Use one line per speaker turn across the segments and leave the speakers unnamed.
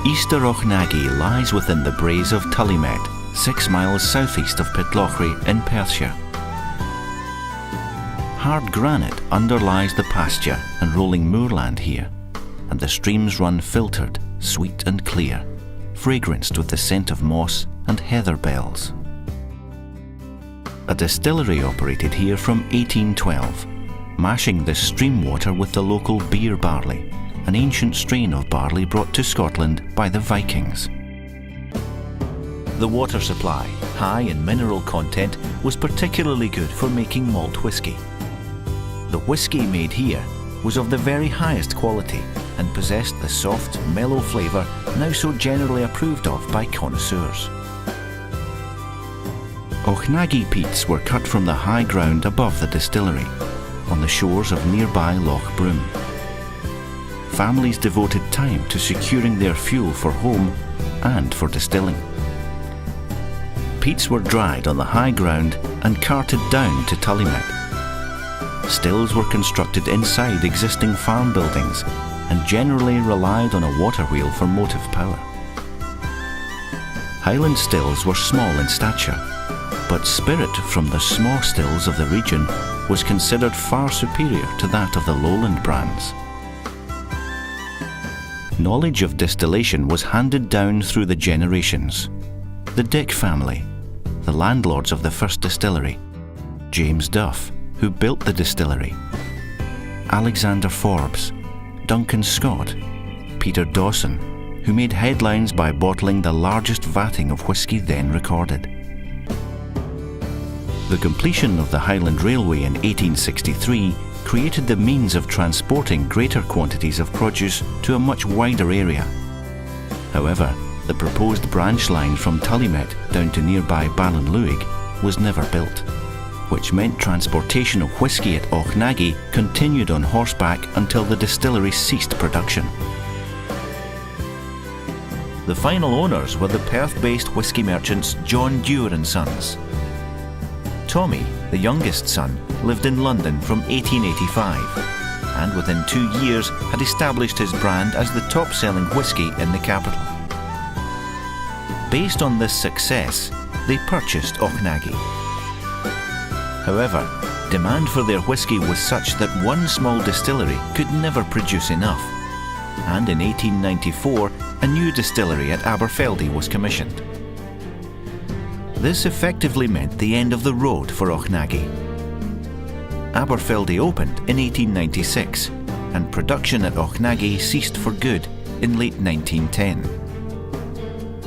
Easter Auchnagie lies within the Braes of Tullymet, 6 miles southeast of Pitlochry in Perthshire. Hard granite underlies the pasture and rolling moorland here, and the streams run filtered, sweet and clear, fragranced with the scent of moss and heather bells. A distillery operated here from 1812, mashing the stream water with the local beer barley, an ancient strain of barley brought to Scotland by the Vikings. The water supply, high in mineral content, was particularly good for making malt whisky. The whisky made here was of the very highest quality and possessed the soft, mellow flavour now so generally approved of by connoisseurs. Auchnagie peats were cut from the high ground above the distillery, on the shores of nearby Loch Broom. Families devoted time to securing their fuel for home and for distilling. Peats were dried on the high ground and carted down to Tullymet. Stills were constructed inside existing farm buildings and generally relied on a water wheel for motive power. Highland stills were small in stature, but spirit from the small stills of the region was considered far superior to that of the lowland brands. Knowledge of distillation was handed down through the generations. The Dick family, the landlords of the first distillery, James Duff, who built the distillery, Alexander Forbes, Duncan Scott, Peter Dawson, who made headlines by bottling the largest vatting of whisky then recorded. The completion of the Highland Railway in 1863 created the means of transporting greater quantities of produce to a much wider area. However, the proposed branch line from Tullymet down to nearby Ballinluig was never built, which meant transportation of whisky at Auchnagie continued on horseback until the distillery ceased production. The final owners were the Perth-based whisky merchants John Dewar and Sons. Tommy, the youngest son, lived in London from 1885 and within 2 years had established his brand as the top-selling whisky in the capital. Based on this success, they purchased Auchnagie. However, demand for their whisky was such that one small distillery could never produce enough, and in 1894 a new distillery at Aberfeldy was commissioned. This effectively meant the end of the road for Auchnagie. Aberfeldy opened in 1896, and production at Auchnagie ceased for good in late 1910.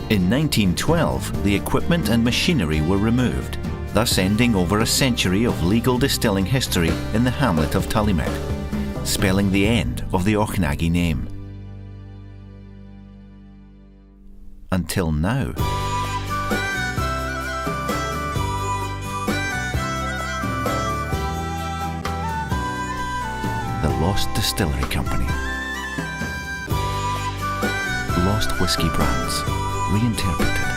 In 1912, the equipment and machinery were removed, thus ending over a century of legal distilling history in the hamlet of Tullymet, spelling the end of the Auchnagie name. Until now. The Lost Distillery Company. Lost Whiskey Brands, reinterpreted.